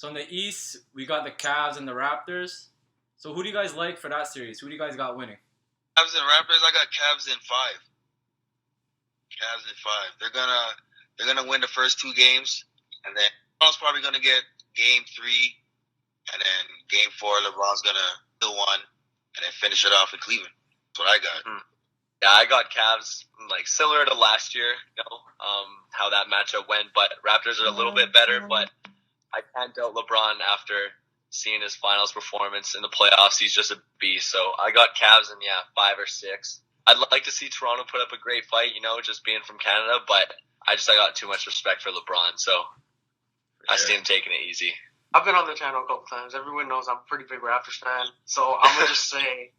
So in the East, we got the Cavs and the Raptors. So who do you guys like for that series? Who do you guys got winning? Cavs and Raptors. I got Cavs in 5. Cavs in 5. They're gonna win the first 2 games, and then LeBron's probably gonna get game 3, and then game 4. LeBron's gonna do one, and then finish it off in Cleveland. That's what I got. Mm-hmm. Yeah, I got Cavs similar to last year. How that matchup went, but Raptors are a little bit better. But I can't doubt LeBron after seeing his finals performance in the playoffs. He's just a beast. So I got Cavs in 5 or 6. I'd like to see Toronto put up a great fight, just being from Canada, but I got too much respect for LeBron, so I see him taking it easy. I've been on the channel a couple times. Everyone knows I'm a pretty big Raptors fan, so I'm gonna just say,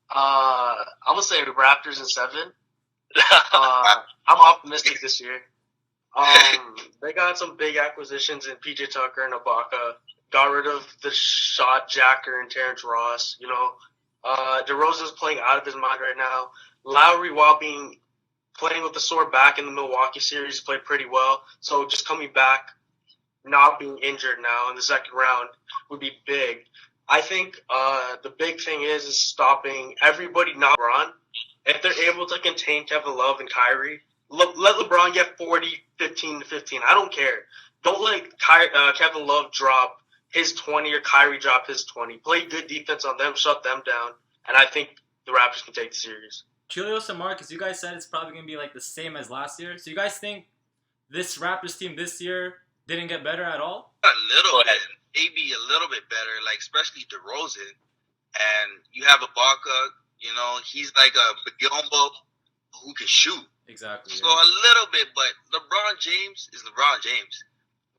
Raptors in 7. I'm optimistic this year. They got some big acquisitions in PJ Tucker and Ibaka. Got rid of the shot jacker and Terrence Ross. DeRozan's playing out of his mind right now. Lowry, while playing with the sore back in the Milwaukee series, played pretty well. So just coming back, not being injured now in the second round would be big. I think the big thing is stopping everybody, not LeBron. If they're able to contain Kevin Love and Kyrie, let LeBron get 40, 15 to 15. I don't care. Don't let Kevin Love drop his 20 or Kyrie drop his 20. Play good defense on them, shut them down, and I think the Raptors can take the series. Chilios and Marcus, you guys said it's probably going to be the same as last year. So you guys think this Raptors team this year didn't get better at all? A little bit. Maybe a little bit better, especially DeRozan. And you have Ibaka, he's like a Biombo who can shoot. Exactly. So a little bit, but LeBron James is LeBron James.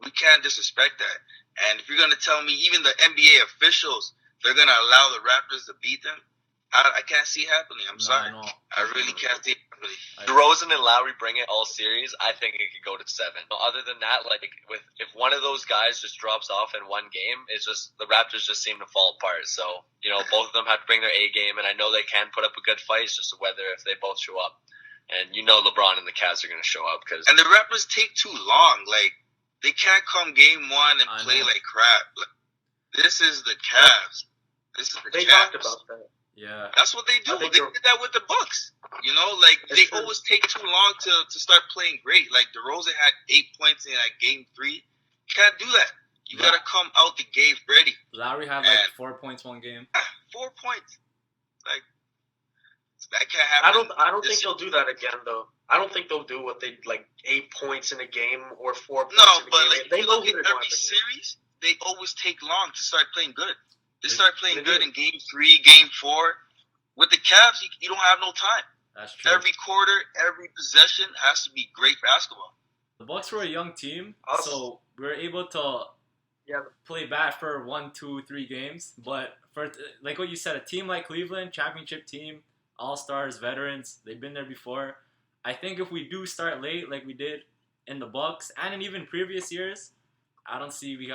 We can't disrespect that. And if you're going to tell me even the NBA officials, they're going to allow the Raptors to beat them, I can't see it happening. I'm sorry. I really can't see it happening. DeRozan and Lowry bring it all series. I think it could go to 7. Other than that, if one of those guys just drops off in one game, it's just the Raptors just seem to fall apart. So, both of them have to bring their A game, and I know they can put up a good fight. It's just whether if they both show up. And LeBron and the Cavs are going to show up. And the Raptors take too long. They can't come game 1 and play like crap. This is the Cavs. They talked about that. Yeah. That's what they do. They did that with the Bucks. They always take too long to start playing great. DeRozan had 8 points in game 3. You can't do that. You got to come out the gate ready. Lowry had 4 points one game. 4 points. That can't happen. I don't think they'll do that again, though. I don't think they'll do what they 8 points in a game or 4 points in a game. They look at every series, they always take long to start playing good. They start playing good in game 3, game 4. With the Cavs, you don't have no time. That's true. Every quarter, every possession has to be great basketball. The Bucks were a young team, so we were able to play bad for 1, 2, 3 games. But for like what you said, a team like Cleveland, championship team, all-stars, veterans, they've been there before. I think if we do start late like we did in the Bucks and in even previous years, I don't think we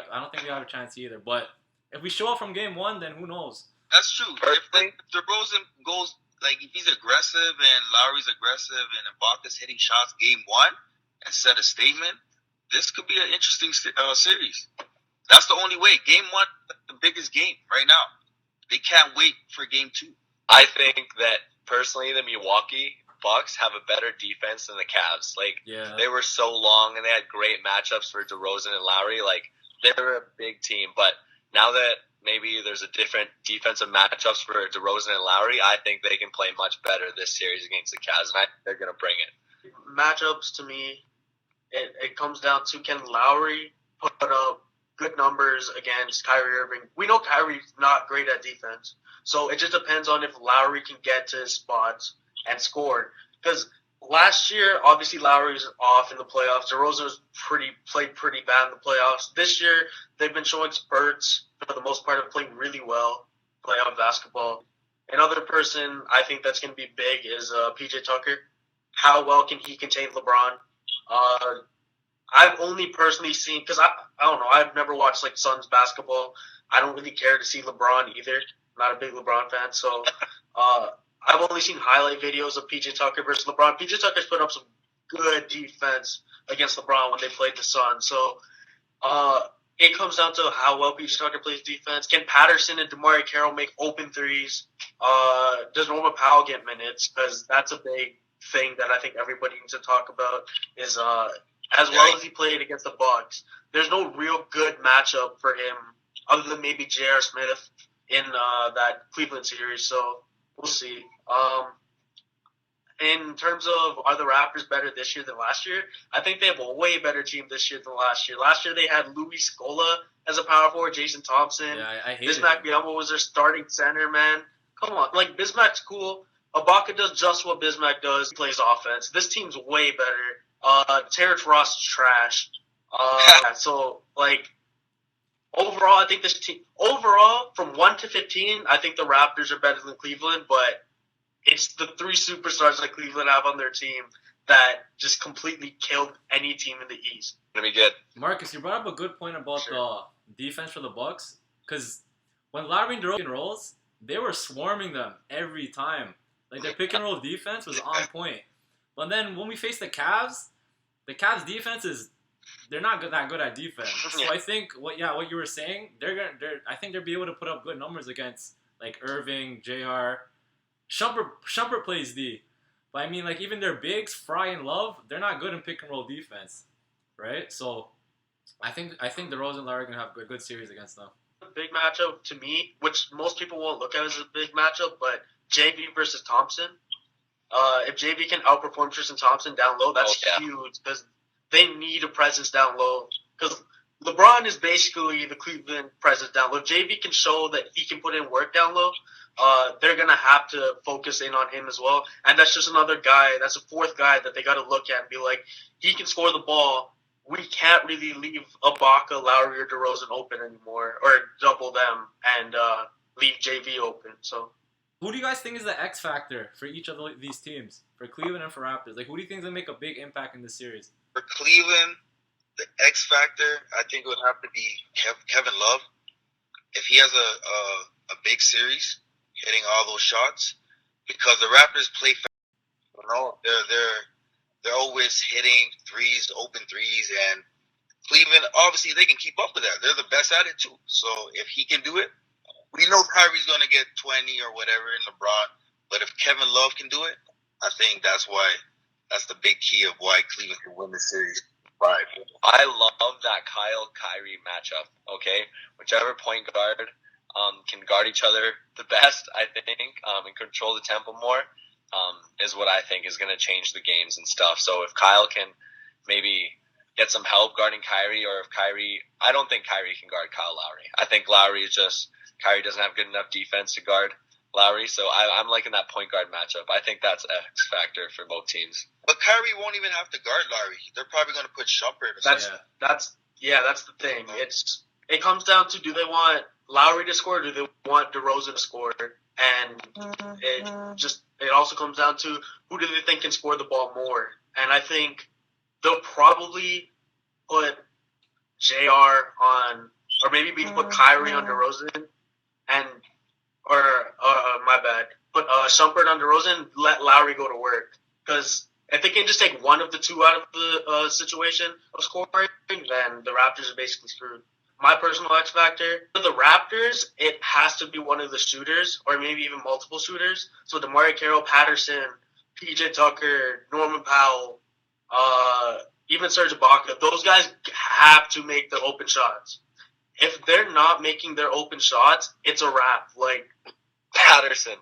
have a chance either. But if we show up from game 1, then who knows? That's true. If DeRozan goes, if he's aggressive and Lowry's aggressive and Ibaka's hitting shots game 1 and set a statement, this could be an interesting series. That's the only way. Game 1, the biggest game right now. They can't wait for game 2. I think that personally the Milwaukee Bucks have a better defense than the Cavs. They were so long and they had great matchups for DeRozan and Lowry. They were a big team, but now that maybe there's a different defensive matchups for DeRozan and Lowry, I think they can play much better this series against the Cavs, and I think they're going to bring it. Matchups, to me, it comes down to can Lowry put up good numbers against Kyrie Irving. We know Kyrie's not great at defense, so it just depends on if Lowry can get to his spots and score. Because last year, obviously, Lowry was off in the playoffs. DeRozan played pretty bad in the playoffs. This year, they've been showing spurts for the most part of playing really well playoff basketball. Another person I think that's going to be big is PJ Tucker. How well can he contain LeBron? I've only personally seen, because I don't know, I've never watched Suns basketball. I don't really care to see LeBron either. I'm not a big LeBron fan, so I've only seen highlight videos of PJ Tucker versus LeBron. PJ Tucker's put up some good defense against LeBron when they played the Suns. So it comes down to how well PJ Tucker plays defense. Can Patterson and DeMarre Carroll make open threes? Does Norman Powell get minutes? Because that's a big thing that I think everybody needs to talk about. Is as well as he played against the Bucks, there's no real good matchup for him other than maybe J.R. Smith in that Cleveland series. So we'll see. In terms of are the Raptors better this year than last year, I think they have a way better team this year than last year. Last year they had Louis Scola as a power forward, Jason Thompson. Yeah, I hate Bismack Biyombo was their starting center, man. Come on. Like, Bismack's cool. Ibaka does just what Bismack does. He plays offense. This team's way better. Terrence Ross is trash. So, like, overall, I think this team, from 1 to 15, I think the Raptors are better than Cleveland, but it's the three superstars that Cleveland have on their team that just completely killed any team in the East. Gonna be good. Marcus, you brought up a good point about the defense for the Bucks, because when Lowry and DeRozan rolls, they were swarming them every time. Like, their pick and roll defense was on point. But then when we face the Cavs defense they're not that good at defense. So I think what you were saying, I think they'll be able to put up good numbers against like Irving, JR. Shumpert plays D. But I mean, like, even their bigs, Fry and Love, they're not good in pick and roll defense, right? So I think DeRozan and Lowry are gonna have a good series against them. Big matchup to me, which most people won't look at as a big matchup, but JV versus Thompson. If JV can outperform Tristan Thompson down low, that's huge because they need a presence down low. Because LeBron is basically the Cleveland presence down low. If JV can show that he can put in work down low, they're going to have to focus in on him as well. And that's just another guy. That's a fourth guy that they got to look at and be like, he can score the ball. We can't really leave Ibaka, Lowry, or DeRozan open anymore, or double them and leave JV open. So, who do you guys think is the X factor for each of these teams, for Cleveland and for Raptors? Like, who do you think is going to make a big impact in this series? For Cleveland, the X factor, I think it would have to be Kevin Love. If he has a big series, hitting all those shots, because the Raptors play fast. You know, they're always hitting threes, open threes, and Cleveland, obviously, they can keep up with that. They're the best at it, too. So if he can do it, we know Kyrie's going to get 20 or whatever in LeBron, but if Kevin Love can do it, I think that's the big key of why Cleveland can win this series. Right. I love that Kyle-Kyrie matchup, okay? Whichever point guard can guard each other the best, I think, and control the tempo more, is what I think is going to change the games and stuff. So if Kyle can maybe get some help guarding Kyrie, or if I don't think Kyrie can guard Kyle Lowry. I think Kyrie doesn't have good enough defense to guard Lowry, so I'm liking that point guard matchup. I think that's X factor for both teams. But Kyrie won't even have to guard Lowry. They're probably going to put Shumpert. That's the thing. It comes down to, do they want Lowry to score, or do they want DeRozan to score? And it also comes down to, who do they think can score the ball more? And I think they'll probably put JR on, or maybe we can put Kyrie on DeRozan, put Shumpert on DeRozan, let Lowry go to work. Because if they can just take one of the two out of the situation of scoring, then the Raptors are basically screwed. My personal X factor, for the Raptors, it has to be one of the shooters, or maybe even multiple shooters. So DeMarre Carroll, Patterson, PJ Tucker, Norman Powell, even Serge Ibaka, those guys have to make the open shots. If they're not making their open shots, it's a wrap. Like, Patterson.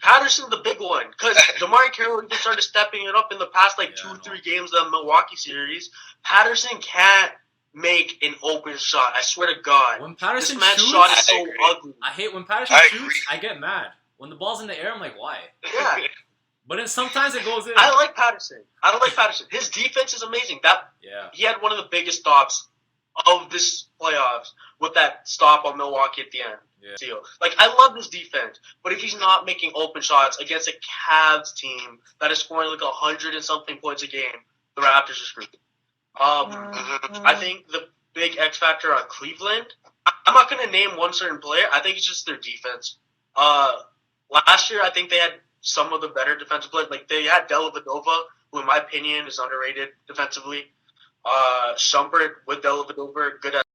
Patterson's the big one, because DeMarre Carroll even started stepping it up in the past 2-3 games of the Milwaukee series. Patterson can't make an open shot. I swear to God. When Patterson this man's shoots, shot is so ugly. I hate when Patterson shoots. I get mad. When the ball's in the air, I'm like, why? Yeah. But then sometimes it goes in. I like Patterson. His defense is amazing. He had one of the biggest stops of this playoffs with that stop on Milwaukee at the end. Yeah. Like, I love his defense, but if he's not making open shots against a Cavs team that is scoring 100 and something points a game, the Raptors are screwed. I think the big X factor on Cleveland, I'm not going to name one certain player. I think it's just their defense. Last year, I think they had some of the better defensive players. Like, they had Dellavedova, who in my opinion is underrated defensively. Shumpert with Dellavedova, good at